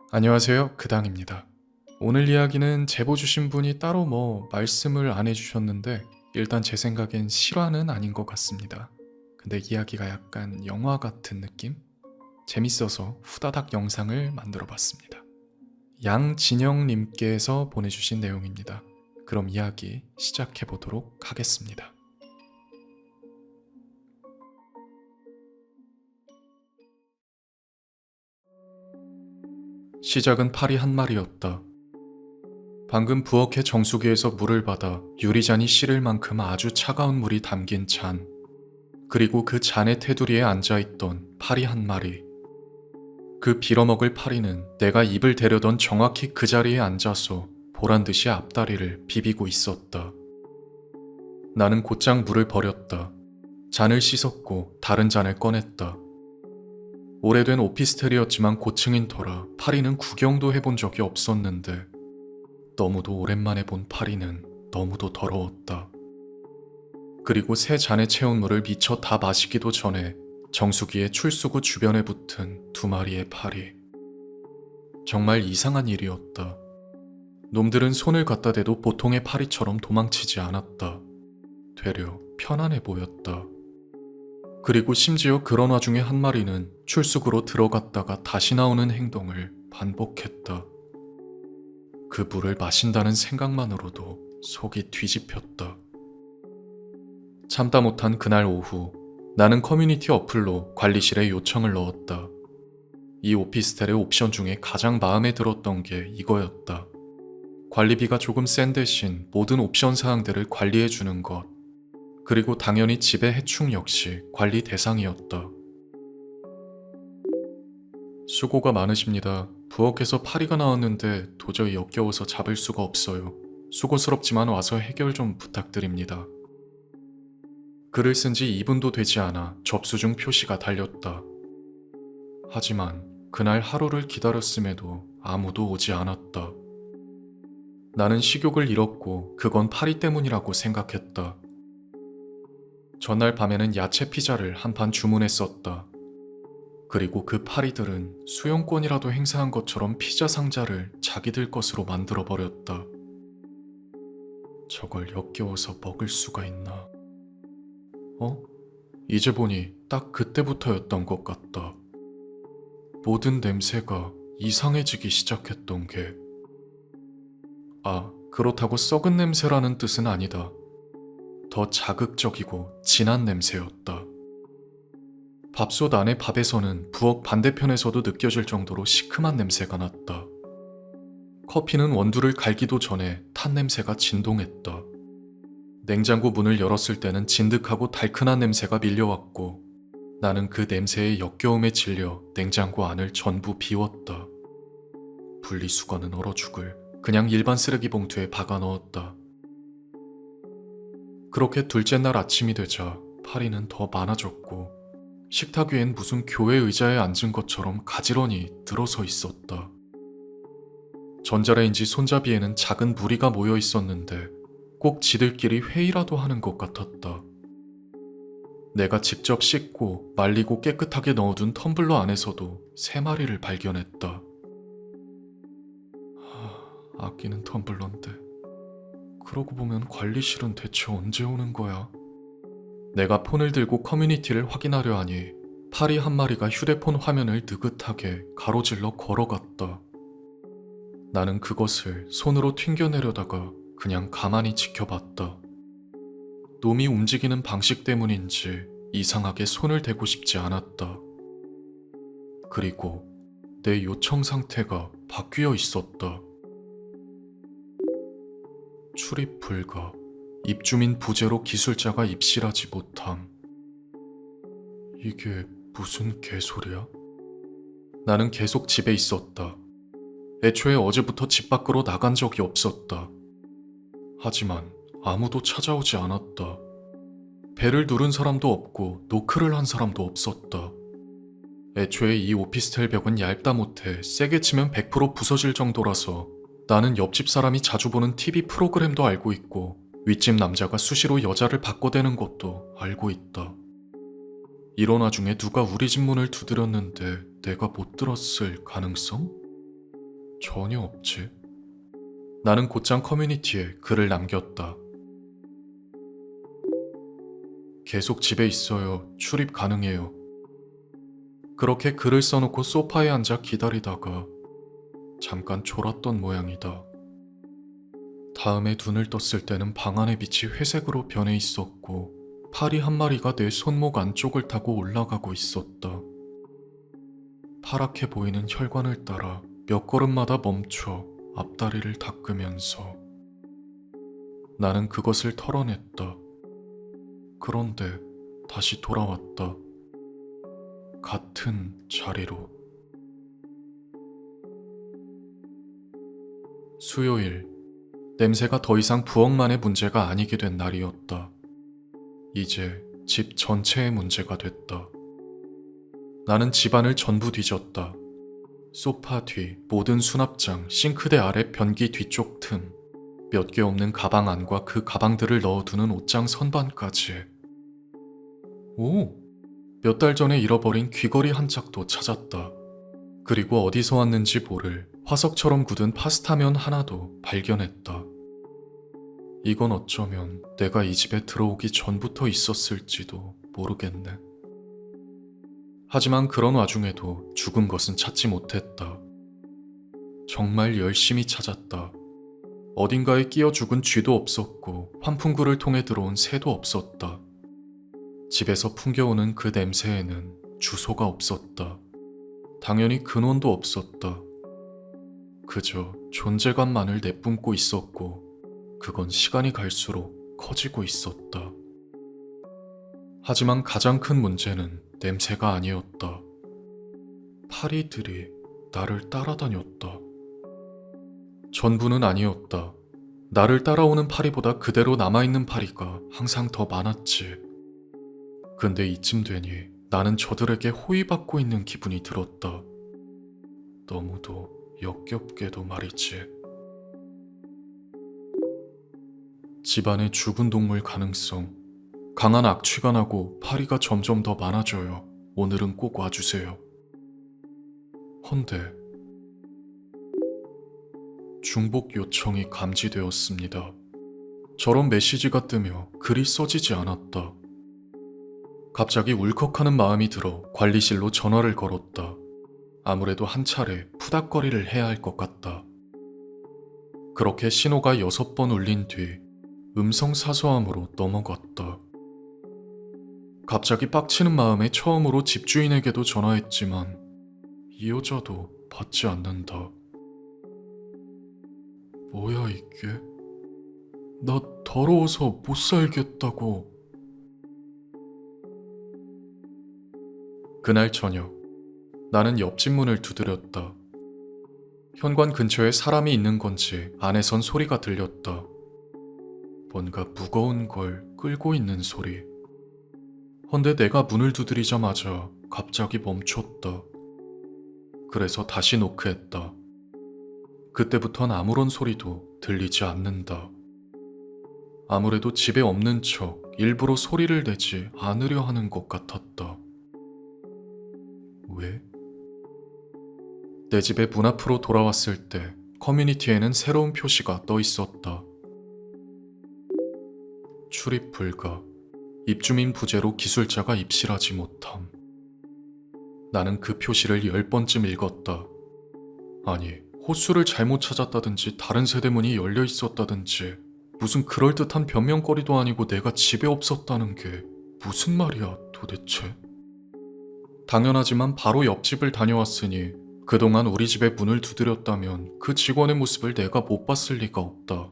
안녕하세요. 그당입니다. 오늘 이야기는 제보 주신 분이 따로 말씀을 안 해주셨는데 일단 제 생각엔 실화는 아닌 것 같습니다. 근데 이야기가 약간 영화 같은 느낌? 재밌어서 후다닥 영상을 만들어 봤습니다. 양진영님께서 보내주신 내용입니다. 그럼 이야기 시작해 보도록 하겠습니다. 시작은 파리 한 마리였다. 방금 부엌의 정수기에서 물을 받아 유리잔이 실을 만큼 아주 차가운 물이 담긴 잔, 그리고 그 잔의 테두리에 앉아있던 파리 한 마리. 그 빌어먹을 파리는 내가 입을 대려던 정확히 그 자리에 앉아서 보란듯이 앞다리를 비비고 있었다. 나는 곧장 물을 버렸다. 잔을 씻었고 다른 잔을 꺼냈다. 오래된 오피스텔이었지만 고층인 터라 파리는 구경도 해본 적이 없었는데 너무도 오랜만에 본 파리는 너무도 더러웠다. 그리고 새 잔에 채운 물을 미처 다 마시기도 전에 정수기의 출수구 주변에 붙은 두 마리의 파리. 정말 이상한 일이었다. 놈들은 손을 갖다 대도 보통의 파리처럼 도망치지 않았다. 되려 편안해 보였다. 그리고 심지어 그런 와중에 한 마리는 출수구로 들어갔다가 다시 나오는 행동을 반복했다. 그 물을 마신다는 생각만으로도 속이 뒤집혔다. 참다 못한 그날 오후, 나는 커뮤니티 어플로 관리실에 요청을 넣었다. 이 오피스텔의 옵션 중에 가장 마음에 들었던 게 이거였다. 관리비가 조금 센 대신 모든 옵션 사항들을 관리해주는 것. 그리고 당연히 집의 해충 역시 관리 대상이었다. 수고가 많으십니다. 부엌에서 파리가 나왔는데 도저히 역겨워서 잡을 수가 없어요. 수고스럽지만 와서 해결 좀 부탁드립니다. 글을 쓴 지 2분도 되지 않아 접수 중 표시가 달렸다. 하지만 그날 하루를 기다렸음에도 아무도 오지 않았다. 나는 식욕을 잃었고 그건 파리 때문이라고 생각했다. 전날 밤에는 야채 피자를 한 판 주문했었다. 그리고 그 파리들은 수용권이라도 행사한 것처럼 피자 상자를 자기들 것으로 만들어버렸다. 저걸 역겨워서 먹을 수가 있나? 이제 보니 딱 그때부터였던 것 같다. 모든 냄새가 이상해지기 시작했던 게. 그렇다고 썩은 냄새라는 뜻은 아니다. 더 자극적이고 진한 냄새였다. 밥솥 안의 밥에서는 부엌 반대편에서도 느껴질 정도로 시큼한 냄새가 났다. 커피는 원두를 갈기도 전에 탄 냄새가 진동했다. 냉장고 문을 열었을 때는 진득하고 달큰한 냄새가 밀려왔고 나는 그 냄새의 역겨움에 질려 냉장고 안을 전부 비웠다. 분리수거는 얼어 죽을 그냥 일반 쓰레기 봉투에 박아 넣었다. 그렇게 둘째 날 아침이 되자 파리는 더 많아졌고 식탁 위엔 무슨 교회 의자에 앉은 것처럼 가지런히 들어서 있었다. 전자레인지 손잡이에는 작은 무리가 모여 있었는데 꼭 지들끼리 회의라도 하는 것 같았다. 내가 직접 씻고 말리고 깨끗하게 넣어둔 텀블러 안에서도 3마리를 발견했다. 아끼는 텀블러인데 그러고 보면 관리실은 대체 언제 오는 거야? 내가 폰을 들고 커뮤니티를 확인하려 하니 파리 한 마리가 휴대폰 화면을 느긋하게 가로질러 걸어갔다. 나는 그것을 손으로 튕겨내려다가 그냥 가만히 지켜봤다. 놈이 움직이는 방식 때문인지 이상하게 손을 대고 싶지 않았다. 그리고 내 요청 상태가 바뀌어 있었다. 출입 불가, 입주민 부재로 기술자가 입실하지 못함. 이게 무슨 개소리야? 나는 계속 집에 있었다. 애초에 어제부터 집 밖으로 나간 적이 없었다. 하지만 아무도 찾아오지 않았다. 벨을 누른 사람도 없고 노크를 한 사람도 없었다. 애초에 이 오피스텔 벽은 얇다 못해 세게 치면 100% 부서질 정도라서 나는 옆집 사람이 자주 보는 TV 프로그램도 알고 있고 윗집 남자가 수시로 여자를 바꿔대는 것도 알고 있다. 이런 와중에 누가 우리 집 문을 두드렸는데 내가 못 들었을 가능성? 전혀 없지. 나는 곧장 커뮤니티에 글을 남겼다. 계속 집에 있어요. 출입 가능해요. 그렇게 글을 써놓고 소파에 앉아 기다리다가 잠깐 졸았던 모양이다. 다음에 눈을 떴을 때는 방 안의 빛이 회색으로 변해 있었고 파리 한 마리가 내 손목 안쪽을 타고 올라가고 있었다. 파랗게 보이는 혈관을 따라 몇 걸음마다 멈춰 앞다리를 닦으면서 나는 그것을 털어냈다. 그런데 다시 돌아왔다. 같은 자리로. 수요일, 냄새가 더 이상 부엌만의 문제가 아니게 된 날이었다. 이제 집 전체의 문제가 됐다. 나는 집안을 전부 뒤졌다. 소파 뒤, 모든 수납장, 싱크대 아래 변기 뒤쪽 틈, 몇 개 없는 가방 안과 그 가방들을 넣어두는 옷장 선반까지. 오! 몇 달 전에 잃어버린 귀걸이 한 짝도 찾았다. 그리고 어디서 왔는지 모를 화석처럼 굳은 파스타면 하나도 발견했다. 이건 어쩌면 내가 이 집에 들어오기 전부터 있었을지도 모르겠네. 하지만 그런 와중에도 죽은 것은 찾지 못했다. 정말 열심히 찾았다. 어딘가에 끼어 죽은 쥐도 없었고 환풍구를 통해 들어온 새도 없었다. 집에서 풍겨오는 그 냄새에는 주소가 없었다. 당연히 근원도 없었다. 그저 존재감만을 내뿜고 있었고 그건 시간이 갈수록 커지고 있었다. 하지만 가장 큰 문제는 냄새가 아니었다. 파리들이 나를 따라다녔다. 전부는 아니었다. 나를 따라오는 파리보다 그대로 남아있는 파리가 항상 더 많았지. 근데 이쯤 되니 나는 저들에게 호위받고 있는 기분이 들었다. 너무도 역겹게도 말이지. 집안의 죽은 동물 가능성, 강한 악취가 나고 파리가 점점 더 많아져요. 오늘은 꼭 와주세요. 헌데 중복 요청이 감지되었습니다. 저런 메시지가 뜨며 글이 써지지 않았다. 갑자기 울컥하는 마음이 들어 관리실로 전화를 걸었다. 아무래도 한 차례 푸닥거리를 해야 할 것 같다. 그렇게 신호가 6번 울린 뒤 음성 사서함으로 넘어갔다. 갑자기 빡치는 마음에 처음으로 집주인에게도 전화했지만 이 여자도 받지 않는다. 뭐야 이게? 나 더러워서 못 살겠다고. 그날 저녁, 나는 옆집 문을 두드렸다. 현관 근처에 사람이 있는 건지 안에선 소리가 들렸다. 뭔가 무거운 걸 끌고 있는 소리. 헌데 내가 문을 두드리자마자 갑자기 멈췄다. 그래서 다시 노크했다. 그때부턴 아무런 소리도 들리지 않는다. 아무래도 집에 없는 척 일부러 소리를 내지 않으려 하는 것 같았다. 왜? 내 집의 문 앞으로 돌아왔을 때 커뮤니티에는 새로운 표시가 떠 있었다. 출입 불가. 입주민 부재로 기술자가 입실하지 못함. 나는 그 표시를 10번쯤 읽었다. 아니, 호수를 잘못 찾았다든지 다른 세대문이 열려 있었다든지 무슨 그럴듯한 변명거리도 아니고 내가 집에 없었다는 게 무슨 말이야 도대체? 당연하지만 바로 옆집을 다녀왔으니 그동안 우리 집에 문을 두드렸다면 그 직원의 모습을 내가 못 봤을 리가 없다.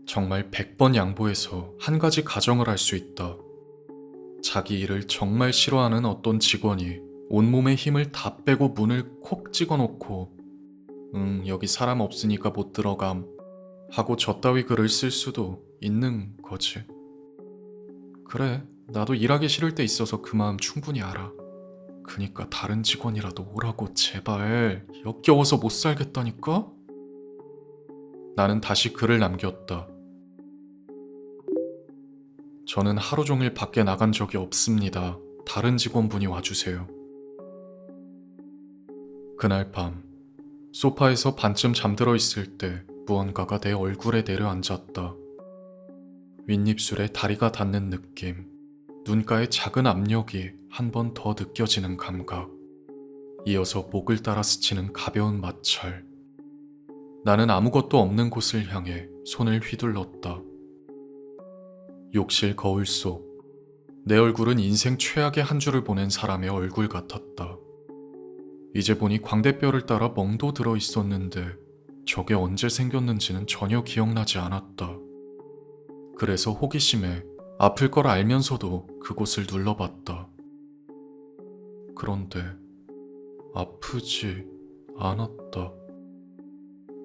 정말 100번 양보해서 한 가지 가정을 할 수 있다. 자기 일을 정말 싫어하는 어떤 직원이 온몸의 힘을 다 빼고 문을 콕 찍어놓고 여기 사람 없으니까 못 들어감 하고 저따위 글을 쓸 수도 있는 거지. 그래, 나도 일하기 싫을 때 있어서 그 마음 충분히 알아. 그니까 다른 직원이라도 오라고 제발. 역겨워서 못 살겠다니까? 나는 다시 글을 남겼다. 저는 하루 종일 밖에 나간 적이 없습니다. 다른 직원분이 와주세요. 그날 밤 소파에서 반쯤 잠들어 있을 때 무언가가 내 얼굴에 내려앉았다. 윗입술에 다리가 닿는 느낌, 눈가에 작은 압력이 한 번 더 느껴지는 감각, 이어서 목을 따라 스치는 가벼운 마찰. 나는 아무것도 없는 곳을 향해 손을 휘둘렀다. 욕실 거울 속, 내 얼굴은 인생 최악의 한 주를 보낸 사람의 얼굴 같았다. 이제 보니 광대뼈를 따라 멍도 들어 있었는데 저게 언제 생겼는지는 전혀 기억나지 않았다. 그래서 호기심에 아플 걸 알면서도 그곳을 눌러봤다. 그런데 아프지 않았다.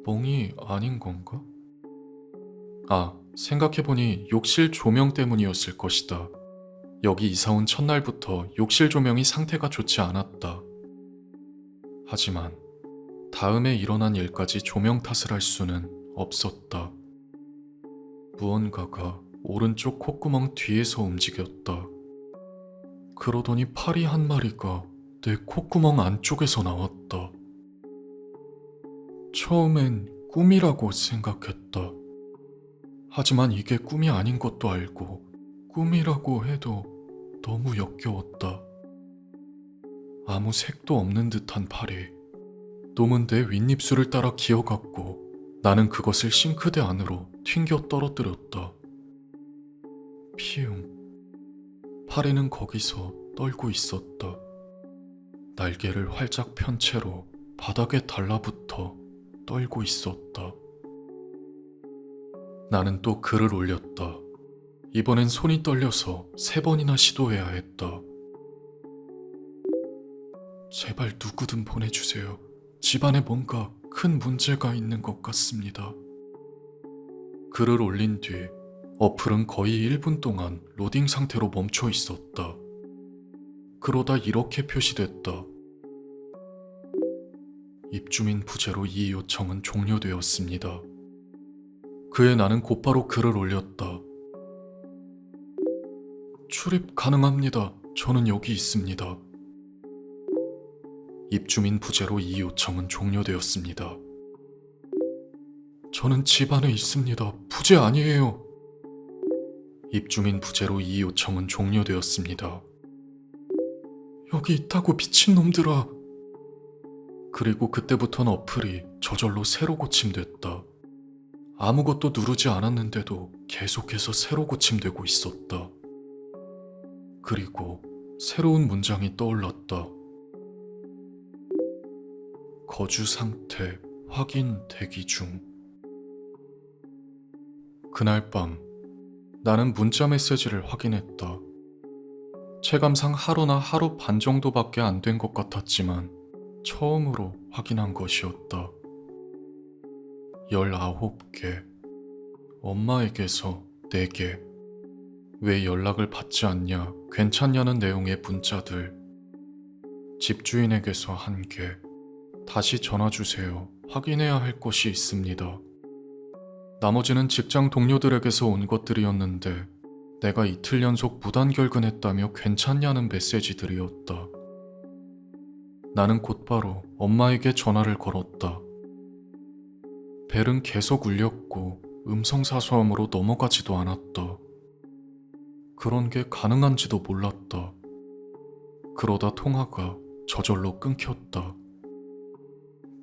멍이 아닌 건가? 생각해보니 욕실 조명 때문이었을 것이다. 여기 이사온 첫날부터 욕실 조명이 상태가 좋지 않았다. 하지만 다음에 일어난 일까지 조명 탓을 할 수는 없었다. 무언가가 오른쪽 콧구멍 뒤에서 움직였다. 그러더니 파리 한 마리가 내 콧구멍 안쪽에서 나왔다. 처음엔 꿈이라고 생각했다. 하지만 이게 꿈이 아닌 것도 알고 꿈이라고 해도 너무 역겨웠다. 아무 색도 없는 듯한 팔이 놈은 내 윗입술을 따라 기어갔고 나는 그것을 싱크대 안으로 튕겨 떨어뜨렸다. 피웅. 파리는 거기서 떨고 있었다. 날개를 활짝 편 채로 바닥에 달라붙어 떨고 있었다. 나는 또 글을 올렸다. 이번엔 손이 떨려서 3번이나 시도해야 했다. 제발 누구든 보내주세요. 집안에 뭔가 큰 문제가 있는 것 같습니다. 글을 올린 뒤 어플은 거의 1분 동안 로딩 상태로 멈춰 있었다. 그러다 이렇게 표시됐다. 입주민 부재로 이 요청은 종료되었습니다. 그에 나는 곧바로 글을 올렸다. 출입 가능합니다. 저는 여기 있습니다. 입주민 부재로 이 요청은 종료되었습니다. 저는 집 안에 있습니다. 부재 아니에요. 입주민 부재로 이 요청은 종료되었습니다. 여기 있다고 미친놈들아. 그리고 그때부터는 어플이 저절로 새로 고침됐다. 아무것도 누르지 않았는데도 계속해서 새로 고침되고 있었다. 그리고 새로운 문장이 떠올랐다. 거주 상태 확인 대기 중. 그날 밤 나는 문자 메시지를 확인했다. 체감상 하루나 하루 반 정도밖에 안 된 것 같았지만 처음으로 확인한 것이었다. 19개. 엄마에게서 4개. 왜 연락을 받지 않냐, 괜찮냐는 내용의 문자들. 집주인에게서 1개. 다시 전화주세요. 확인해야 할 것이 있습니다. 나머지는 직장 동료들에게서 온 것들이었는데 내가 이틀 연속 무단결근했다며 괜찮냐는 메시지들이었다. 나는 곧바로 엄마에게 전화를 걸었다. 벨은 계속 울렸고 음성사서함으로 넘어가지도 않았다. 그런 게 가능한지도 몰랐다. 그러다 통화가 저절로 끊겼다.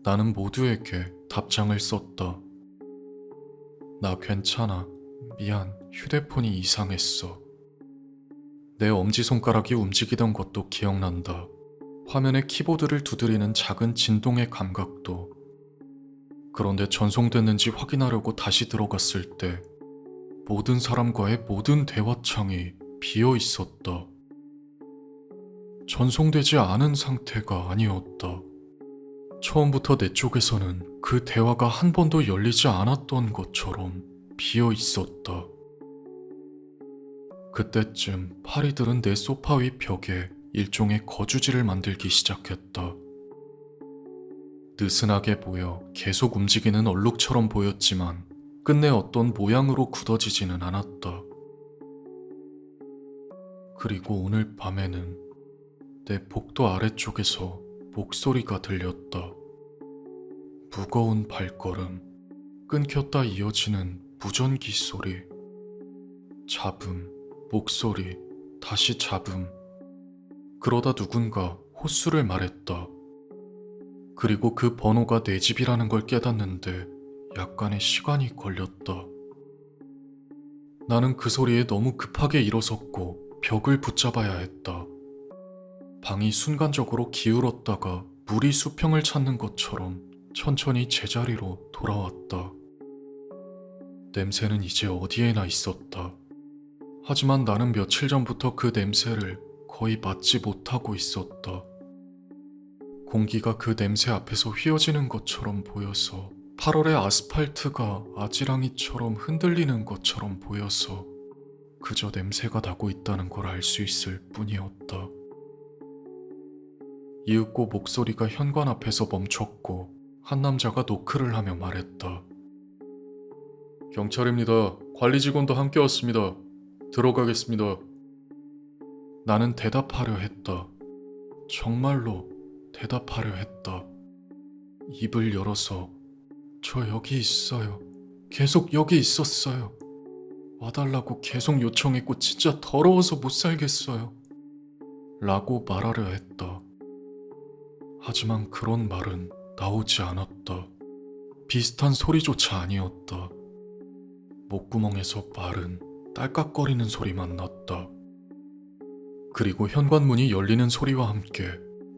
나는 모두에게 답장을 썼다. 나 괜찮아. 미안. 휴대폰이 이상했어. 내 엄지손가락이 움직이던 것도 기억난다. 화면에 키보드를 두드리는 작은 진동의 감각도. 그런데 전송됐는지 확인하려고 다시 들어갔을 때 모든 사람과의 모든 대화창이 비어 있었다. 전송되지 않은 상태가 아니었다. 처음부터 내 쪽에서는 그 대화가 한 번도 열리지 않았던 것처럼 비어 있었다. 그때쯤 파리들은 내 소파 위 벽에 일종의 거주지를 만들기 시작했다. 느슨하게 보여 계속 움직이는 얼룩처럼 보였지만 끝내 어떤 모양으로 굳어지지는 않았다. 그리고 오늘 밤에는 내 복도 아래쪽에서 목소리가 들렸다. 무거운 발걸음, 끊겼다 이어지는 무전기 소리, 잡음, 목소리, 다시 잡음. 그러다 누군가 호수를 말했다. 그리고 그 번호가 내 집이라는 걸 깨닫는데 약간의 시간이 걸렸다. 나는 그 소리에 너무 급하게 일어섰고 벽을 붙잡아야 했다. 방이 순간적으로 기울었다가 물이 수평을 찾는 것처럼 천천히 제자리로 돌아왔다. 냄새는 이제 어디에나 있었다. 하지만 나는 며칠 전부터 그 냄새를 거의 맡지 못하고 있었다. 공기가 그 냄새 앞에서 휘어지는 것처럼 보여서 8월의 아스팔트가 아지랑이처럼 흔들리는 것처럼 보여서 그저 냄새가 나고 있다는 걸 알 수 있을 뿐이었다. 이윽고 목소리가 현관 앞에서 멈췄고 한 남자가 노크를 하며 말했다. 경찰입니다. 관리 직원도 함께 왔습니다. 들어가겠습니다. 나는 대답하려 했다. 정말로 대답하려 했다. 입을 열어서 저 여기 있어요. 계속 여기 있었어요. 와달라고 계속 요청했고 진짜 더러워서 못 살겠어요. 라고 말하려 했다. 하지만 그런 말은 나오지 않았다. 비슷한 소리조차 아니었다. 목구멍에서 마른 딸깍거리는 소리만 났다. 그리고 현관문이 열리는 소리와 함께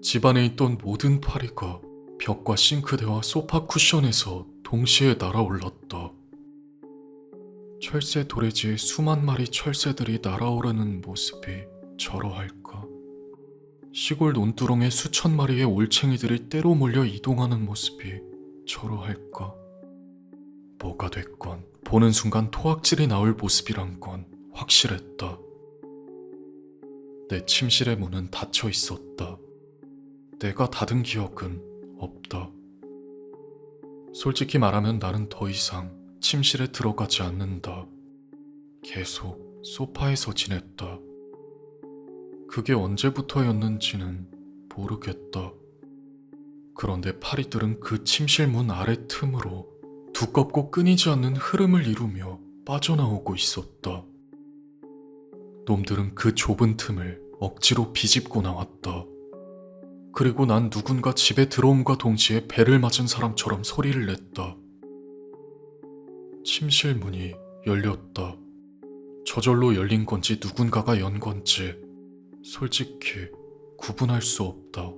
집안에 있던 모든 파리가 벽과 싱크대와 소파 쿠션에서 동시에 날아올랐다. 철새 도래지에 수만 마리 철새들이 날아오르는 모습이 저러할까? 시골 논두렁에 수천 마리의 올챙이들이 때로 몰려 이동하는 모습이 저러할까? 뭐가 됐건 보는 순간 토악질이 나올 모습이란 건 확실했다. 내 침실의 문은 닫혀 있었다. 내가 닫은 기억은 없다. 솔직히 말하면 나는 더 이상 침실에 들어가지 않는다. 계속 소파에서 지냈다. 그게 언제부터였는지는 모르겠다. 그런데 파리들은 그 침실 문 아래 틈으로 두껍고 끊이지 않는 흐름을 이루며 빠져나오고 있었다. 놈들은 그 좁은 틈을 억지로 비집고 나왔다. 그리고 난 누군가 집에 들어옴과 동시에 배를 맞은 사람처럼 소리를 냈다. 침실 문이 열렸다. 저절로 열린 건지 누군가가 연 건지 솔직히 구분할 수 없다.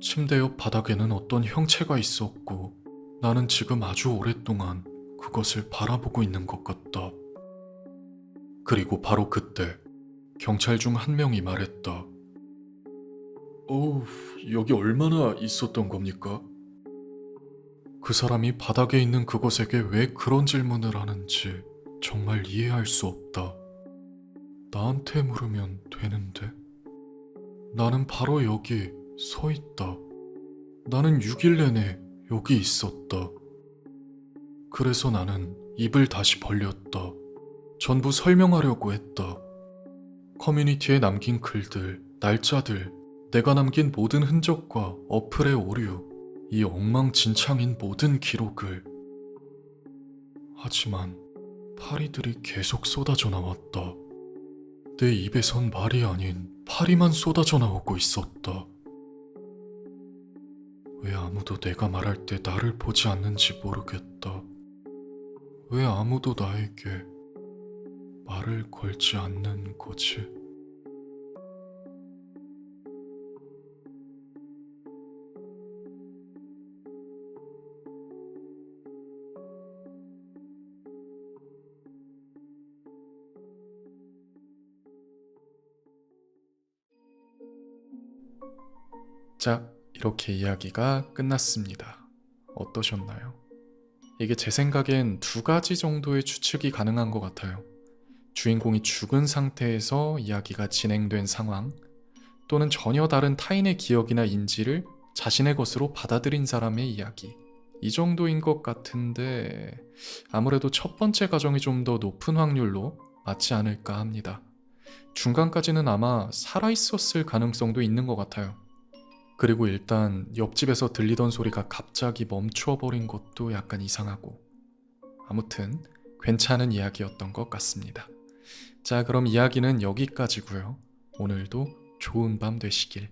침대 옆 바닥에는 어떤 형체가 있었고 나는 지금 아주 오랫동안 그것을 바라보고 있는 것 같다. 그리고 바로 그때 경찰 중 한 명이 말했다. 여기 얼마나 있었던 겁니까? 그 사람이 바닥에 있는 그것에게 왜 그런 질문을 하는지 정말 이해할 수 없다. 나한테 물으면 되는데. 나는 바로 여기 서 있다. 나는 6일 내내 여기 있었다. 그래서 나는 입을 다시 벌렸다. 전부 설명하려고 했다. 커뮤니티에 남긴 글들, 날짜들, 내가 남긴 모든 흔적과 어플의 오류, 이 엉망진창인 모든 기록을. 하지만 파리들이 계속 쏟아져 나왔다. 내 입에선 말이 아닌 파리만 쏟아져 나오고 있었다. 왜 아무도 내가 말할 때 나를 보지 않는지 모르겠다. 왜 아무도 나에게 말을 걸지 않는 거지? 자, 이렇게 이야기가 끝났습니다. 어떠셨나요? 이게 제 생각엔 두 가지 정도의 추측이 가능한 것 같아요. 주인공이 죽은 상태에서 이야기가 진행된 상황, 또는 전혀 다른 타인의 기억이나 인지를 자신의 것으로 받아들인 사람의 이야기. 이 정도인 것 같은데 아무래도 첫 번째 가정이 좀 더 높은 확률로 맞지 않을까 합니다. 중간까지는 아마 살아있었을 가능성도 있는 것 같아요. 그리고 일단 옆집에서 들리던 소리가 갑자기 멈추어 버린 것도 약간 이상하고, 아무튼 괜찮은 이야기였던 것 같습니다. 자, 그럼 이야기는 여기까지고요. 오늘도 좋은 밤 되시길.